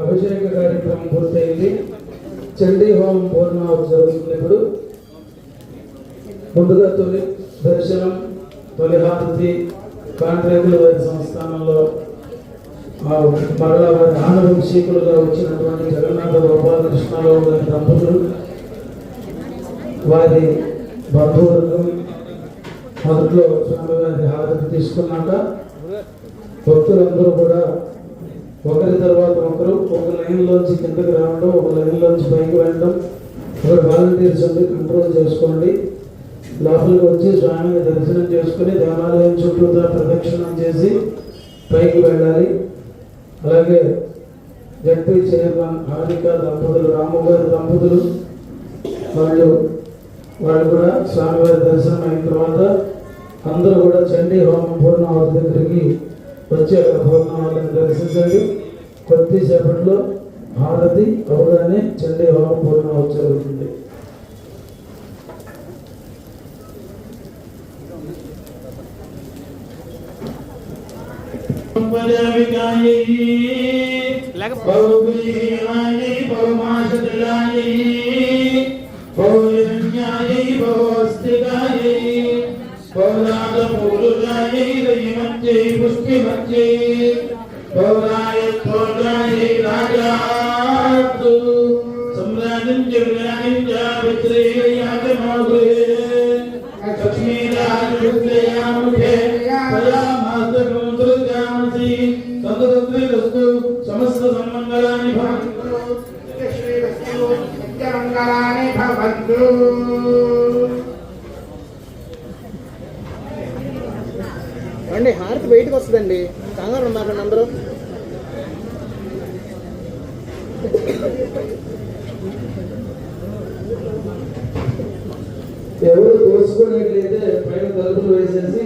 అభిషేక కార్యక్రమం పూర్తయింది. చండీ హోమం పూర్ణాహుతి జరుగుతున్నప్పుడు ముందుగా తొలి దర్శనం, తొలి హారతి కాంట్రేకుల వారి సంస్థానంలో మరలా వారి ఆనవంశీకులుగా వచ్చినటువంటి జగన్నాథ గోపాలకృష్ణరావు గారి దంపతులు, వారి బంధువులకు మొదట్లో స్వామివారి హారతి తీసుకున్నాక భక్తులందరూ కూడా ఒకరి తర్వాత ఒకరు ఒక లైన్లోంచి కిందకి రావడం, ఒక లైన్లోంచి పైకి వెళ్ళడం. ఒకరు వాలంటీర్స్ ఉండి కంట్రోల్ చేసుకోండి. లోపలికి వచ్చి స్వామిని దర్శనం చేసుకుని దేవాలయం చుట్టూతా ప్రదక్షిణం చేసి పైకి వెళ్ళాలి. అలాగే జడ్పీ చైర్మన్ హారిక దంపతులు, రాముగారి దంపతులు వాళ్ళు కూడా స్వామివారి దర్శనం అయిన తర్వాత అందరూ కూడా చండీ హోమం పూర్ణాహుతి దగ్గరికి వచ్చి అక్కడ పూర్ణాహుతిని దర్శించండి. కొద్దిసేపట్లో హారతి అవగానే చండీ హోమం పూర్ణాహుతి జరుగుతుంది. पदाविकायै बहुगुणीलायै बहुमाशदलायै बहुनिरण्यायै बहुस्तिकायै बहुरागपूरुषायै दयिमत्यै पुष्टिमत्यै बहुरायत्वोगायै राजातु सम्राजं जगदायं जावित्रेयागमोगुहे लक्ष्मीराजविद्यामुखे पयामास्तकं दुर्गामसि तदुद्रिरस्तु समस्त सम्मङ्गलानि भवन्तु श्रीरस्तु नित्यमङ्गलानि भवन्तु। అండి హారతి బయటకు వస్తుందండి, కంగారు మాకండి అందరూ. ఎవరు దోచుకునేట్లయితే పైన తలుపులు వేసేసి